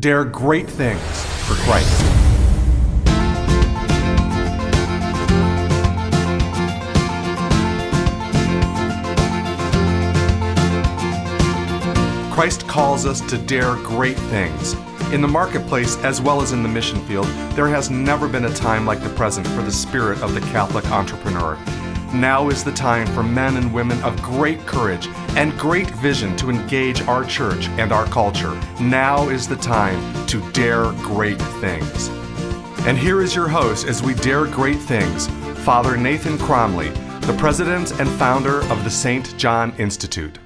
dare great things for Christ. Christ calls us to dare great things. In the marketplace, as well as in the mission field, there has never been a time like the present for the spirit of the Catholic entrepreneur. Now is the time for men and women of great courage and great vision to engage our church and our culture. Now is the time to dare great things. And here is your host as we dare great things, Father Nathan Cromley, the president and founder of the St. John Institute.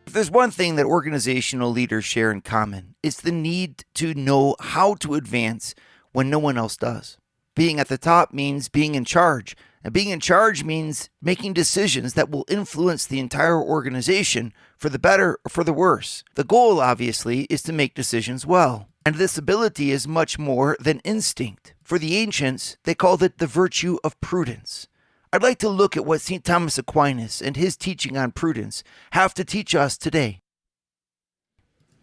If there's one thing that organizational leaders share in common, it's the need to know how to advance when no one else does. Being at the top means being in charge, and being in charge means making decisions that will influence the entire organization for the better or for the worse. The goal, obviously, is to make decisions well, and this ability is much more than instinct. For the ancients, they called it the virtue of prudence. I'd like to look at what St. Thomas Aquinas and his teaching on prudence have to teach us today.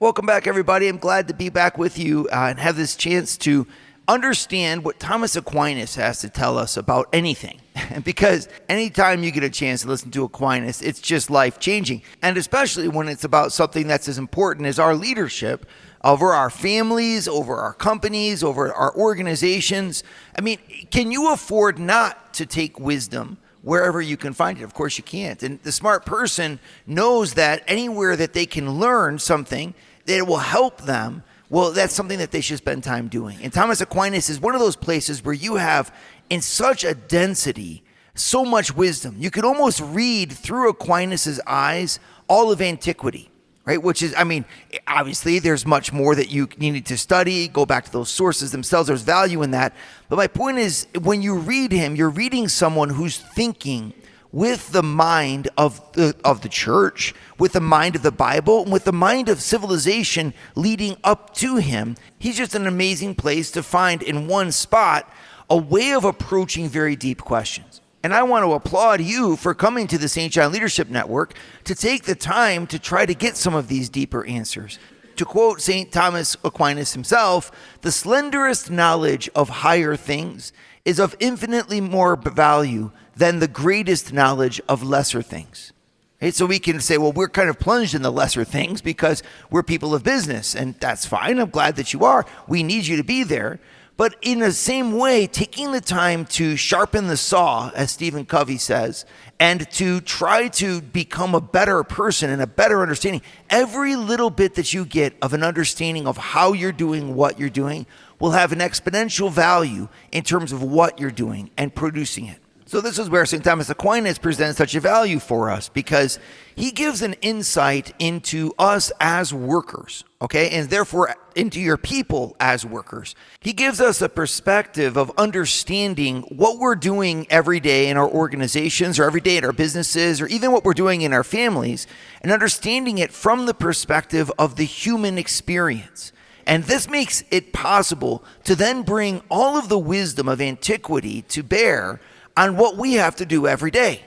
Welcome back, everybody. I'm glad to be back with you and have this chance to understand what Thomas Aquinas has to tell us about anything. Because anytime you get a chance to listen to Aquinas, it's just life-changing. And especially when it's about something that's as important as our leadership over our families, over our companies, over our organizations. I mean, can you afford not to take wisdom wherever you can find it? Of course you can't. And the smart person knows that anywhere that they can learn something that will help them, well, that's something that they should spend time doing. And Thomas Aquinas is one of those places where you have, in such a density, so much wisdom. You could almost read through Aquinas' eyes all of antiquity. Right, which is, I mean, obviously there's much more that you need to study, go back to those sources themselves, there's value in that. But my point is, when you read him, you're reading someone who's thinking with the mind of the church, with the mind of the Bible, and with the mind of civilization leading up to him. He's just an amazing place to find in one spot a way of approaching very deep questions. And I want to applaud you for coming to the St. John Leadership Network to take the time to try to get some of these deeper answers. To quote St. Thomas Aquinas himself, the slenderest knowledge of higher things is of infinitely more value than the greatest knowledge of lesser things. Right? So we can say, well, we're kind of plunged in the lesser things because we're people of business, and that's fine. I'm glad that you are. We need you to be there. But in the same way, taking the time to sharpen the saw, as Stephen Covey says, and to try to become a better person and a better understanding, every little bit that you get of an understanding of how you're doing what you're doing will have an exponential value in terms of what you're doing and producing it. So this is where St. Thomas Aquinas presents such a value for us, because he gives an insight into us as workers, okay, and therefore into your people as workers. He gives us a perspective of understanding what we're doing every day in our organizations or every day in our businesses or even what we're doing in our families, and understanding it from the perspective of the human experience. And this makes it possible to then bring all of the wisdom of antiquity to bear on what we have to do every day.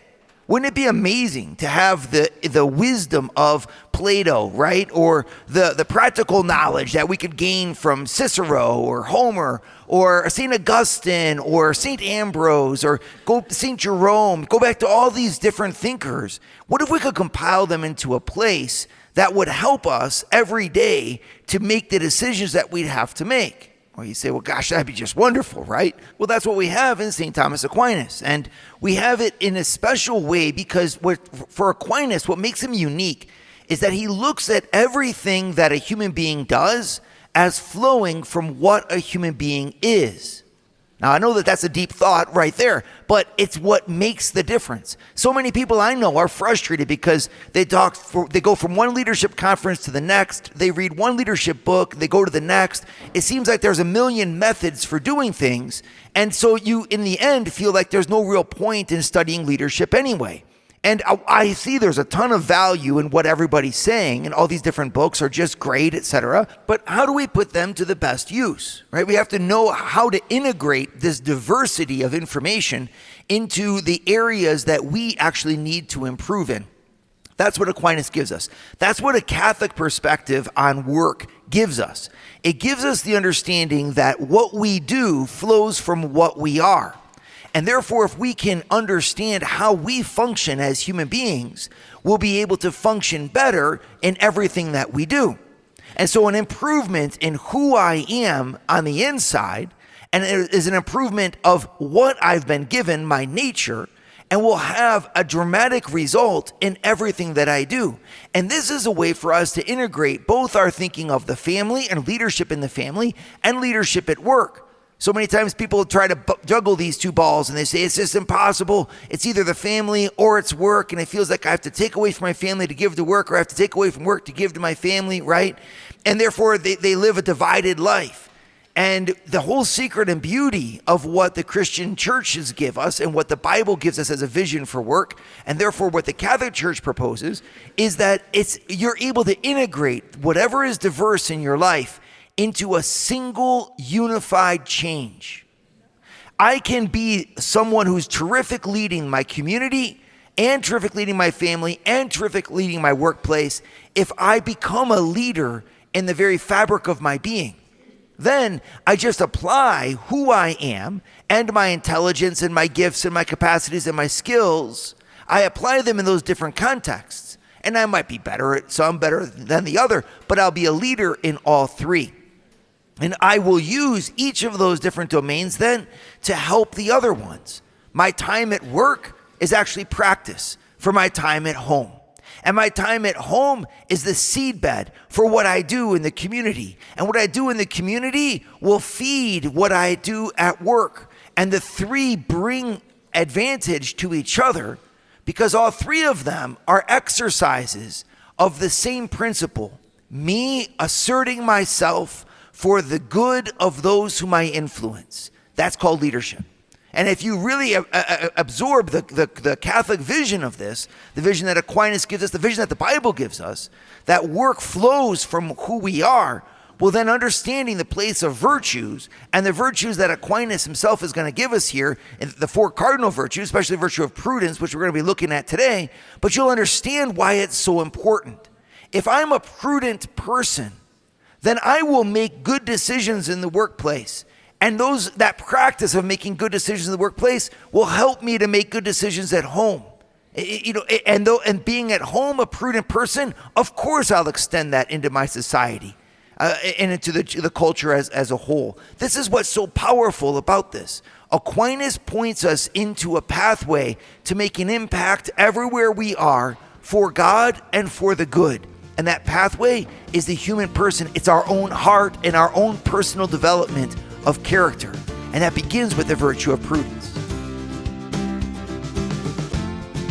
Wouldn't it be amazing to have the wisdom of Plato, right? Or the practical knowledge that we could gain from Cicero or Homer or St. Augustine or St. Ambrose or St. Jerome, go back to all these different thinkers. What if we could compile them into a place that would help us every day to make the decisions that we'd have to make? Well, you say, well, gosh, that'd be just wonderful, right? Well, that's what we have in St. Thomas Aquinas. And we have it in a special way because for Aquinas, what makes him unique is that he looks at everything that a human being does as flowing from what a human being is. Now, I know that that's a deep thought right there, but it's what makes the difference. So many people I know are frustrated because they go from one leadership conference to the next, they read one leadership book, they go to the next. It seems like there's a million methods for doing things, and so you, in the end, feel like there's no real point in studying leadership anyway. And I see there's a ton of value in what everybody's saying, and all these different books are just great, etc. But how do we put them to the best use, right? We have to know how to integrate this diversity of information into the areas that we actually need to improve in. That's what Aquinas gives us. That's what a Catholic perspective on work gives us. It gives us the understanding that what we do flows from what we are. And therefore, if we can understand how we function as human beings, we'll be able to function better in everything that we do. And so an improvement in who I am on the inside, and it is an improvement of what I've been given, my nature, and will have a dramatic result in everything that I do. And this is a way for us to integrate both our thinking of the family and leadership in the family and leadership at work. So many times people try to juggle these two balls and they say, it's just impossible. It's either the family or it's work. And it feels like I have to take away from my family to give to work, or I have to take away from work to give to my family, right? And therefore they live a divided life. And the whole secret and beauty of what the Christian churches give us and what the Bible gives us as a vision for work, and therefore what the Catholic Church proposes, is that you're able to integrate whatever is diverse in your life into a single unified change. I can be someone who's terrific leading my community and terrific leading my family and terrific leading my workplace if I become a leader in the very fabric of my being. Then I just apply who I am and my intelligence and my gifts and my capacities and my skills. I apply them in those different contexts. And I might be better at some, better than the other, but I'll be a leader in all three. And I will use each of those different domains then to help the other ones. My time at work is actually practice for my time at home. And my time at home is the seedbed for what I do in the community. And what I do in the community will feed what I do at work. And the three bring advantage to each other because all three of them are exercises of the same principle. Me asserting myself for the good of those whom I influence. That's called leadership. And if you really absorb the Catholic vision of this, the vision that Aquinas gives us, the vision that the Bible gives us, that work flows from who we are, well then understanding the place of virtues and the virtues that Aquinas himself is going to give us here, in the four cardinal virtues, especially the virtue of prudence, which we're going to be looking at today, but you'll understand why it's so important. If I'm a prudent person, then I will make good decisions in the workplace. And that practice of making good decisions in the workplace will help me to make good decisions at home. And being at home a prudent person, of course I'll extend that into my society and into the culture as a whole. This is what's so powerful about this. Aquinas points us into a pathway to make an impact everywhere we are for God and for the good. And that pathway is the human person. It's our own heart and our own personal development of character. And that begins with the virtue of prudence.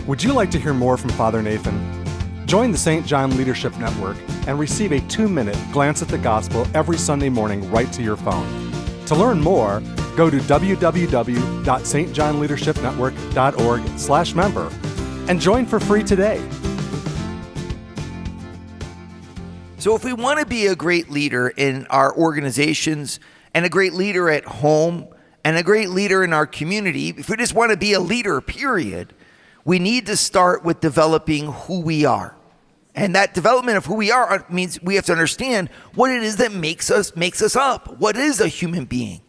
Would you like to hear more from Father Nathan? Join the St. John Leadership Network and receive a 2-minute glance at the gospel every Sunday morning right to your phone. To learn more, go to www.stjohnleadershipnetwork.org/member and join for free today. So if we want to be a great leader in our organizations and a great leader at home and a great leader in our community, if we just want to be a leader, period, we need to start with developing who we are. And that development of who we are means we have to understand what it is that makes us up. What is a human being,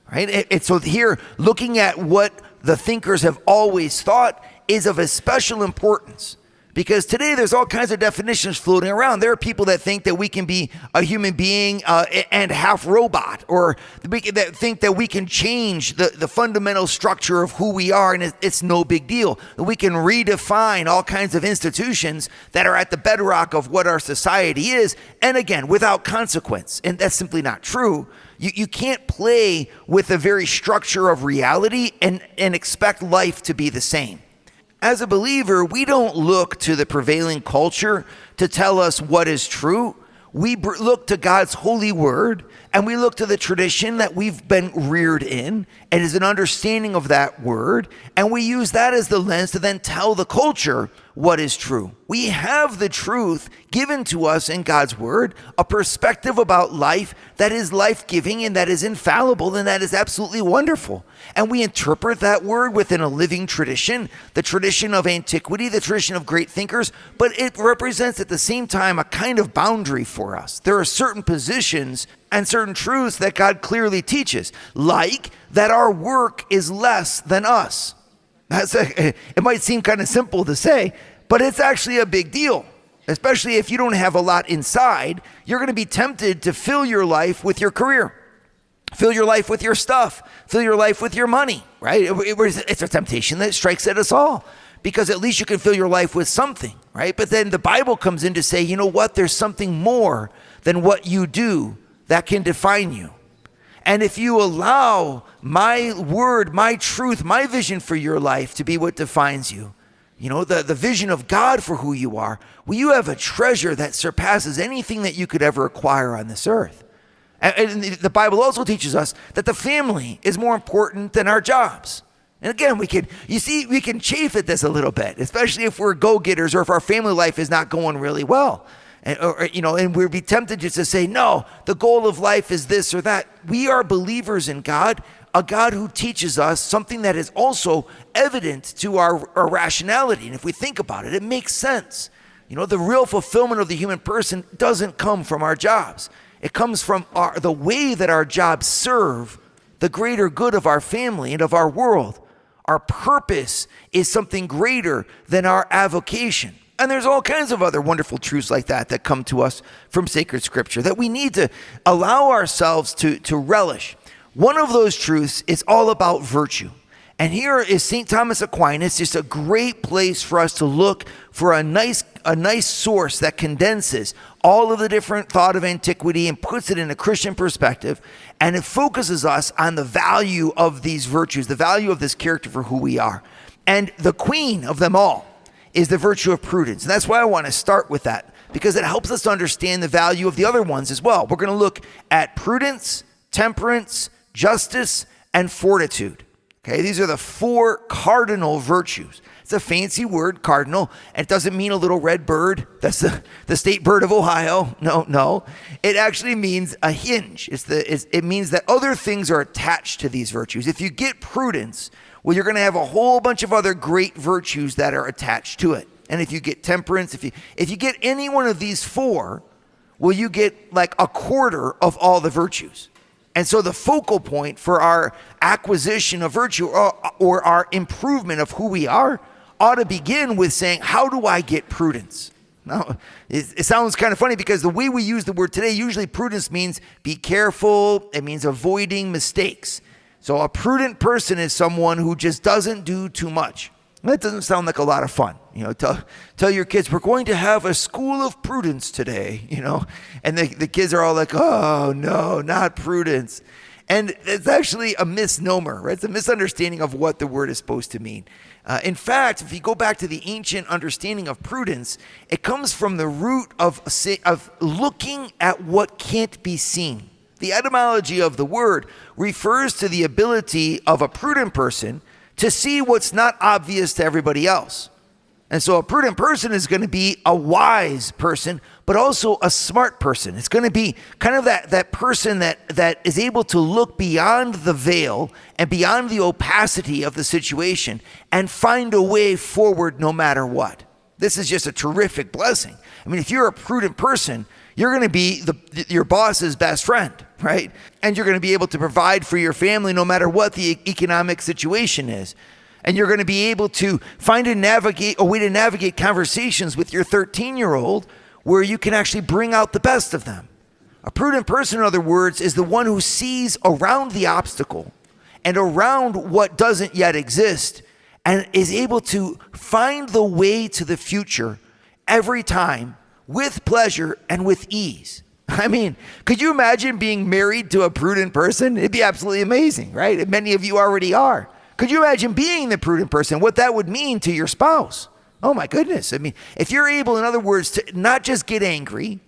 right? And so here, looking at what the thinkers have always thought is of a special importance. Because today there's all kinds of definitions floating around. There are people that think that we can be a human being and half robot, or that think that we can change the fundamental structure of who we are, and it's no big deal. We can redefine all kinds of institutions that are at the bedrock of what our society is, and again, without consequence. And that's simply not true. You can't play with the very structure of reality and expect life to be the same. As a believer, we don't look to the prevailing culture to tell us what is true. We look to God's holy word, and we look to the tradition that we've been reared in, and is an understanding of that word, and we use that as the lens to then tell the culture what is true. We have the truth given to us in God's word, a perspective about life that is life-giving and that is infallible and that is absolutely wonderful. And we interpret that word within a living tradition, the tradition of antiquity, the tradition of great thinkers, but it represents at the same time a kind of boundary for us. There are certain positions and certain truths that God clearly teaches, like that our work is less than us. It might seem kind of simple to say, but it's actually a big deal. Especially if you don't have a lot inside, you're going to be tempted to fill your life with your career, fill your life with your stuff, fill your life with your money, right? It's a temptation that strikes at us all, because at least you can fill your life with something, right? But then the Bible comes in to say, you know what? There's something more than what you do that can define you. And if you allow my word, my truth, my vision for your life to be what defines you, you know, the vision of God for who you are, well, you have a treasure that surpasses anything that you could ever acquire on this earth. And the Bible also teaches us that the family is more important than our jobs. And again, we can chafe at this a little bit, especially if we're go-getters or if our family life is not going really well. And we'd be tempted just to say, no, the goal of life is this or that. We are believers in God, a God who teaches us something that is also evident to our rationality. And if we think about it, it makes sense. You know, the real fulfillment of the human person doesn't come from our jobs. It comes from the way that our jobs serve the greater good of our family and of our world. Our purpose is something greater than our avocation. And there's all kinds of other wonderful truths like that come to us from sacred scripture that we need to allow ourselves to relish. One of those truths is all about virtue. And here is St. Thomas Aquinas, just a great place for us to look for a nice source that condenses all of the different thought of antiquity and puts it in a Christian perspective. And it focuses us on the value of these virtues, the value of this character for who we are. And the queen of them all is the virtue of prudence. And that's why I want to start with that, because it helps us to understand the value of the other ones as well. We're going to look at prudence, temperance, justice, and fortitude. Okay, these are the 4 cardinal virtues. It's a fancy word, cardinal, and it doesn't mean a little red bird. That's the state bird of Ohio. No. It actually means a hinge. It means that other things are attached to these virtues. If you get prudence, well, you're going to have a whole bunch of other great virtues that are attached to it. And if you get temperance, if you get any one of these 4, well, you get like a quarter of all the virtues. And so the focal point for our acquisition of virtue or our improvement of who we are ought to begin with saying, how do I get prudence? Now, it sounds kind of funny because the way we use the word today, usually prudence means be careful. It means avoiding mistakes. So a prudent person is someone who just doesn't do too much. That doesn't sound like a lot of fun. You know, tell your kids, we're going to have a school of prudence today, you know, and the kids are all like, oh, no, not prudence. And it's actually a misnomer, right? It's a misunderstanding of what the word is supposed to mean. In fact, if you go back to the ancient understanding of prudence, it comes from the root of looking at what can't be seen. The etymology of the word refers to the ability of a prudent person to see what's not obvious to everybody else. And so a prudent person is going to be a wise person, but also a smart person. It's going to be kind of that person that is able to look beyond the veil and beyond the opacity of the situation and find a way forward no matter what. This is just a terrific blessing. I mean, if you're a prudent person, you're going to be your boss's best friend, right? And you're going to be able to provide for your family no matter what the economic situation is. And you're going to be able to find a way to navigate conversations with your 13-year-old where you can actually bring out the best of them. A prudent person, in other words, is the one who sees around the obstacle and around what doesn't yet exist and is able to find the way to the future every time with pleasure and with ease. I mean, could you imagine being married to a prudent person? It'd be absolutely amazing, right? And many of you already are. Could you imagine being the prudent person, what that would mean to your spouse? Oh my goodness. I mean, if you're able, in other words, to not just get angry,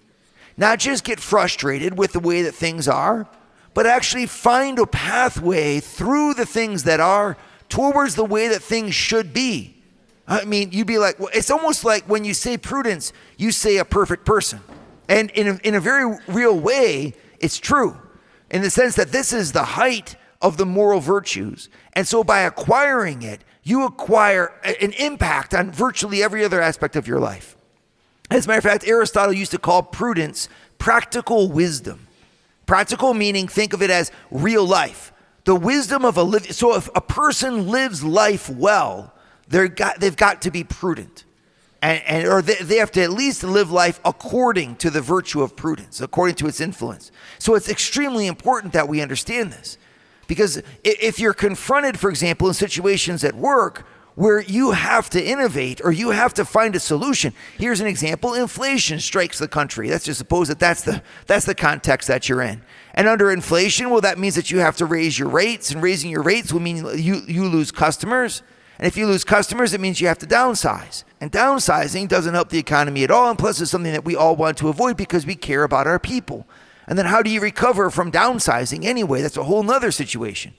not just get frustrated with the way that things are, but actually find a pathway through the things that are towards the way that things should be. I mean, you'd be like, well, it's almost like when you say prudence, you say a perfect person. And in a very real way, it's true in the sense that this is the height of the moral virtues. And so by acquiring it, you acquire an impact on virtually every other aspect of your life. As a matter of fact, Aristotle used to call prudence practical wisdom. Practical meaning, think of it as real life. The wisdom of so if a person lives life well, they've got to be prudent. Or they have to at least live life according to the virtue of prudence, according to its influence. So it's extremely important that we understand this. Because if you're confronted, for example, in situations at work where you have to innovate or you have to find a solution. Here's an example. Inflation strikes the country. Let's just suppose that that's the context that you're in. And under inflation, well, that means that you have to raise your rates, and raising your rates will mean you lose customers. And if you lose customers, it means you have to downsize. And downsizing doesn't help the economy at all. And plus, it's something that we all want to avoid because we care about our people. And then how do you recover from downsizing anyway? That's a whole nother situation.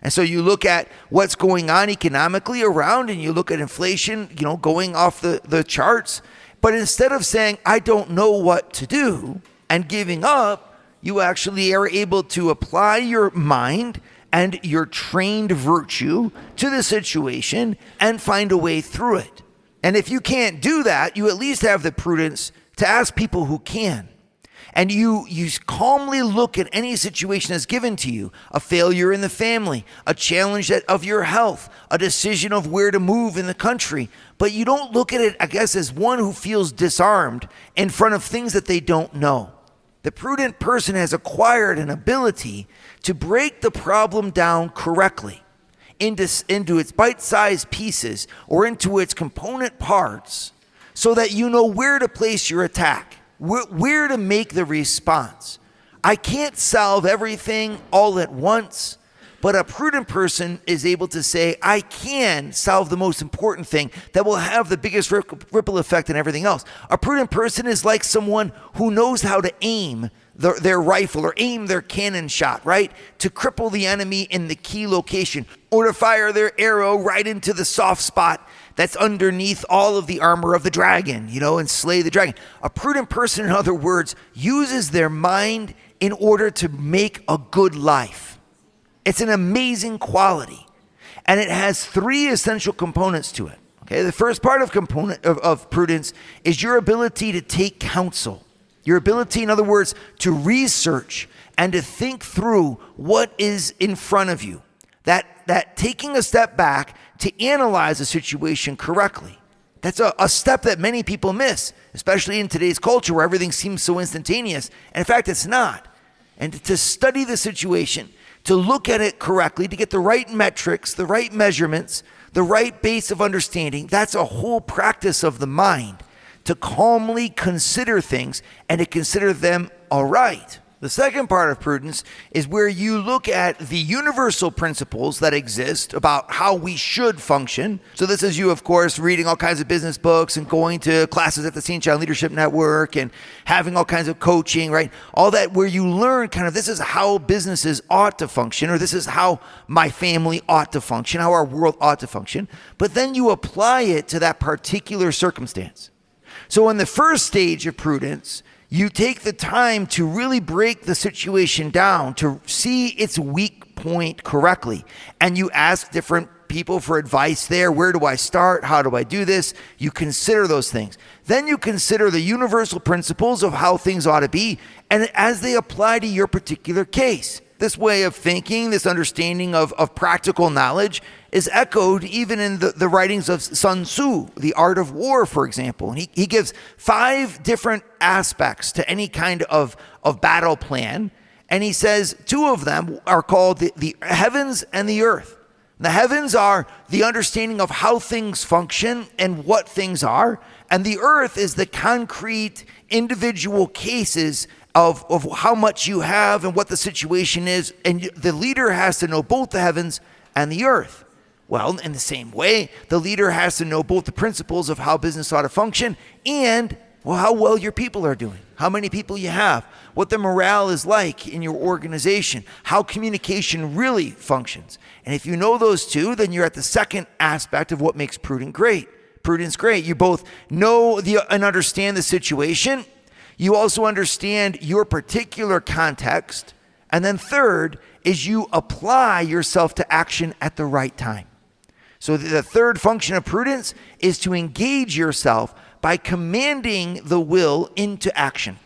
And so you look at what's going on economically around, and you look at inflation, going off the charts. But instead of saying, I don't know what to do, and giving up, you actually are able to apply your mind and your trained virtue to the situation and find a way through it. And if you can't do that, you at least have the prudence to ask people who can. And you calmly look at any situation that's given to you, a failure in the family, a challenge of your health, a decision of where to move in the country. But you don't look at it, I guess, as one who feels disarmed in front of things that they don't know. The prudent person has acquired an ability to break the problem down correctly into its bite-sized pieces or into its component parts so that you know where to place your attack. Where to make the response. I can't solve everything all at once, but a prudent person is able to say, I can solve the most important thing that will have the biggest ripple effect on everything else. A prudent person is like someone who knows how to aim their rifle or aim their cannon shot, right? To cripple the enemy in the key location or to fire their arrow right into the soft spot that's underneath all of the armor of the dragon, and slay the dragon. A prudent person, in other words, uses their mind in order to make a good life. It's an amazing quality. And it has three essential components to it. Okay, the first part of prudence is your ability to take counsel. Your ability, in other words, to research and to think through what is in front of you. That taking a step back to analyze a situation correctly. That's a step that many people miss, especially in today's culture where everything seems so instantaneous. And in fact, it's not. And to study the situation, to look at it correctly, to get the right metrics, the right measurements, the right base of understanding, that's a whole practice of the mind to calmly consider things and to consider them all right. The second part of prudence is where you look at the universal principles that exist about how we should function. So this is you, of course, reading all kinds of business books and going to classes at the St. John Leadership Network and having all kinds of coaching, right? All that where you learn kind of this is how businesses ought to function, or this is how my family ought to function, how our world ought to function. But then you apply it to that particular circumstance. So in the first stage of prudence, you take the time to really break the situation down, to see its weak point correctly. And you ask different people for advice there. Where do I start? How do I do this? You consider those things. Then you consider the universal principles of how things ought to be, and as they apply to your particular case. This way of thinking, this understanding of practical knowledge is echoed even in the writings of Sun Tzu, The Art of War, for example. And he gives 5 different aspects to any kind of battle plan. And he says 2 of them are called the heavens and the earth. The heavens are the understanding of how things function and what things are. And the earth is the concrete individual cases of how much you have and what the situation is. And the leader has to know both the heavens and the earth. Well, in the same way, the leader has to know both the principles of how business ought to function and how well your people are doing, how many people you have, what the morale is like in your organization, how communication really functions. And if you know those 2, then you're at the second aspect of what makes prudent great. Prudence, great. You both know and understand the situation. You also understand your particular context. And then third is you apply yourself to action at the right time. So the third function of prudence is to engage yourself by commanding the will into action.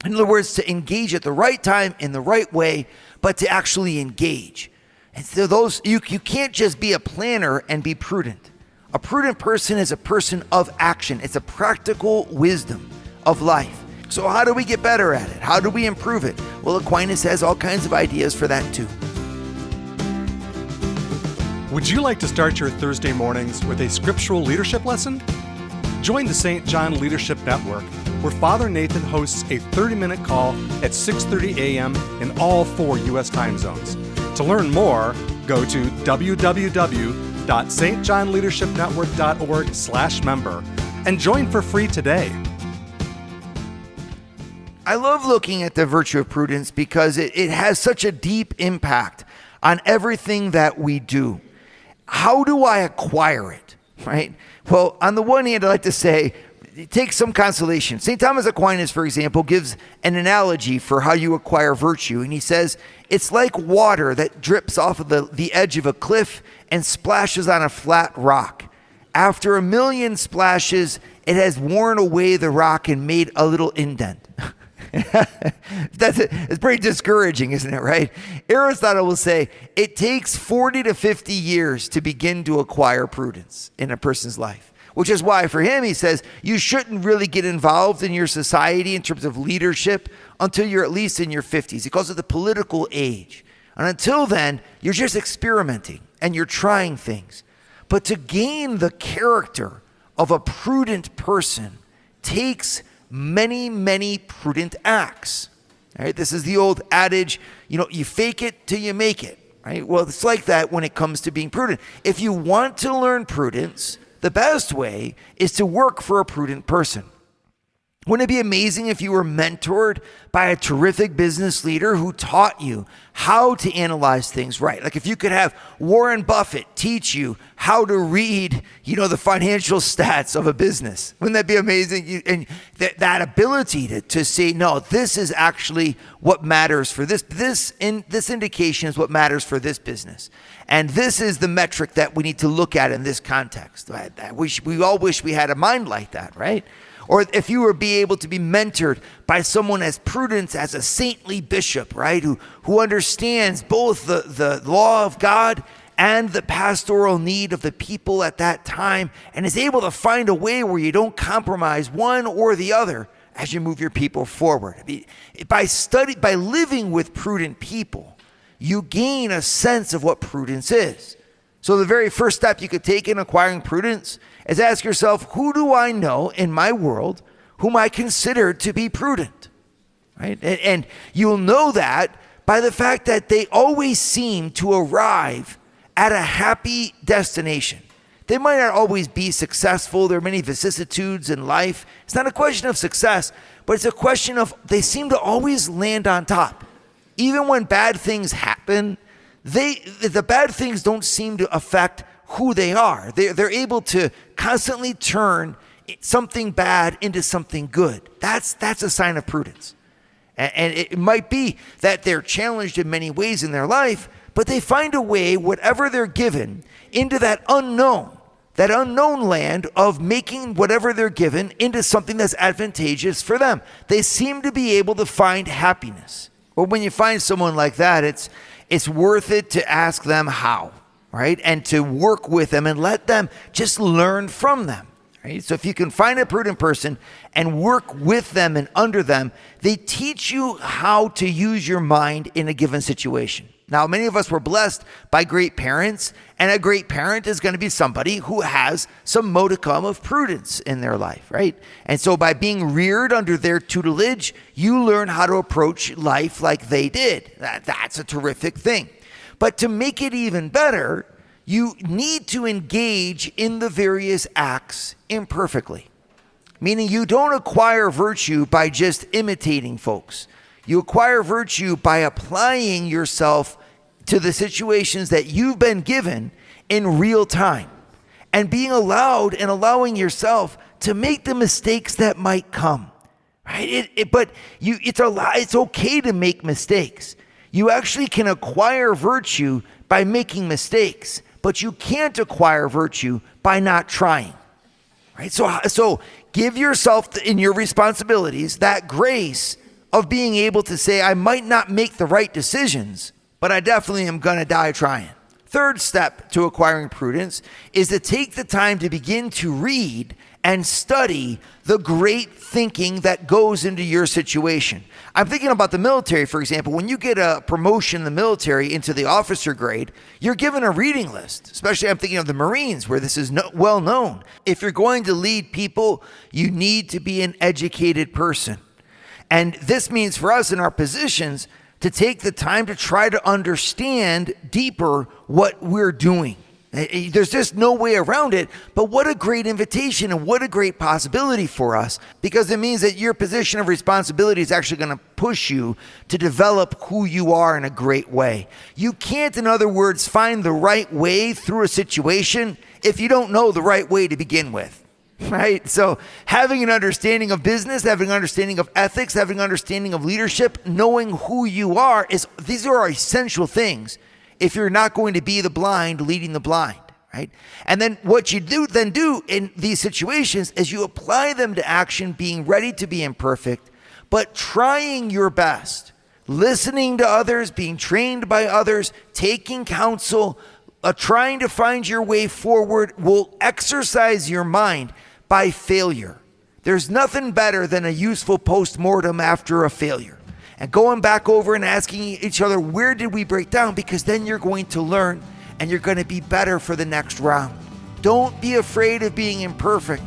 In other words, to engage at the right time in the right way, but to actually engage. And so you can't just be a planner and be prudent. A prudent person is a person of action. It's a practical wisdom of life. So how do we get better at it? How do we improve it? Well, Aquinas has all kinds of ideas for that too. Would you like to start your Thursday mornings with a scriptural leadership lesson? Join the St. John Leadership Network, where Father Nathan hosts a 30-minute call at 6:30 a.m. in all 4 U.S. time zones. To learn more, go to www.stjohnleadershipnetwork.org/member and join for free today. I love looking at the virtue of prudence because it has such a deep impact on everything that we do. How do I acquire it, right? Well, on the one hand, I like to say, take some consolation. St. Thomas Aquinas, for example, gives an analogy for how you acquire virtue. And he says, it's like water that drips off of the edge of a cliff and splashes on a flat rock. After 1,000,000 splashes, it has worn away the rock and made a little indent. It's pretty discouraging, isn't it, right? Aristotle will say it takes 40 to 50 years to begin to acquire prudence in a person's life, which is why for him, he says, you shouldn't really get involved in your society in terms of leadership until you're at least in your 50s. He calls it the political age. And until then, you're just experimenting and you're trying things. But to gain the character of a prudent person takes many, many prudent acts. Right? This is the old adage, you fake it till you make it. Right? Well, it's like that when it comes to being prudent. If you want to learn prudence, the best way is to work for a prudent person. Wouldn't it be amazing if you were mentored by a terrific business leader who taught you how to analyze things right? Like if you could have Warren Buffett teach you how to read, the financial stats of a business. Wouldn't that be amazing? And that ability to say, no, this is actually what matters for this. This indication is what matters for this business. And this is the metric that we need to look at in this context. Right? We all wish we had a mind like that, right? Or if you were able to be mentored by someone as prudent as a saintly bishop, right? Who understands both the law of God and the pastoral need of the people at that time and is able to find a way where you don't compromise one or the other as you move your people forward. By living with prudent people, you gain a sense of what prudence is. So the very first step you could take in acquiring prudence is ask yourself, who do I know in my world whom I consider to be prudent? Right? And you'll know that by the fact that they always seem to arrive at a happy destination. They might not always be successful. There are many vicissitudes in life. It's not a question of success, but it's a question of they seem to always land on top. Even when bad things happen, the bad things don't seem to affect who they are. They're able to constantly turn something bad into something good. That's a sign of prudence. And it might be that they're challenged in many ways in their life, but they find a way, whatever they're given, into that unknown land of making whatever they're given into something that's advantageous for them. They seem to be able to find happiness. Well, when you find someone like that, it's worth it to ask them how, right? And to work with them and let them just learn from them, right? So if you can find a prudent person and work with them and under them, they teach you how to use your mind in a given situation. Now, many of us were blessed by great parents, and a great parent is going to be somebody who has some modicum of prudence in their life, right? And so by being reared under their tutelage, you learn how to approach life like they did. That's a terrific thing. But to make it even better, you need to engage in the various acts imperfectly. Meaning you don't acquire virtue by just imitating folks. You acquire virtue by applying yourself to the situations that you've been given in real time. and being allowed and allowing yourself to make the mistakes that might come. Right? It's okay to make mistakes. You actually can acquire virtue by making mistakes, but you can't acquire virtue by not trying. Right? So give yourself in your responsibilities that grace of being able to say, I might not make the right decisions, but I definitely am going to die trying. Third step to acquiring prudence is to take the time to begin to read and study the great thinking that goes into your situation. I'm thinking about the military, for example. When you get a promotion in the military into the officer grade, you're given a reading list. Especially I'm thinking of the Marines, where this is well known. If you're going to lead people, you need to be an educated person. And this means for us in our positions to take the time to try to understand deeper what we're doing. There's just no way around it, but what a great invitation and what a great possibility for us, because it means that your position of responsibility is actually going to push you to develop who you are in a great way. You can't, in other words, find the right way through a situation if you don't know the right way to begin with. Right? So having an understanding of business, having an understanding of ethics, having an understanding of leadership, knowing who you are, these are essential things if you're not going to be the blind leading the blind, right? And then what you do in these situations is you apply them to action, being ready to be imperfect, but trying your best, listening to others, being trained by others, taking counsel, trying to find your way forward will exercise your mind by failure. There's nothing better than a useful post-mortem after a failure. And going back over and asking each other, where did we break down? Because then you're going to learn and you're going to be better for the next round. Don't be afraid of being imperfect.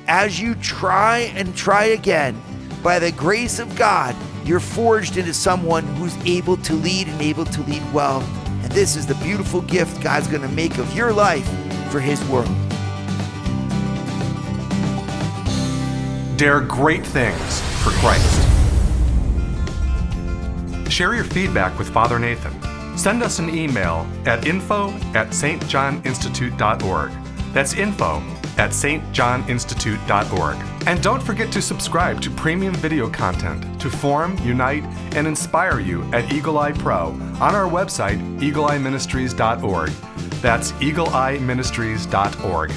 As you try and try again, by the grace of God, you're forged into someone who's able to lead and able to lead well. And this is the beautiful gift God's going to make of your life for His world. Dare great things for Christ. Share your feedback with Father Nathan. Send us an email at info@stjohninstitute.org. That's info@stjohninstitute.org. And don't forget to subscribe to premium video content to form, unite, and inspire you at Eagle Eye Pro on our website, eagleeyeministries.org. That's eagleeyeministries.org.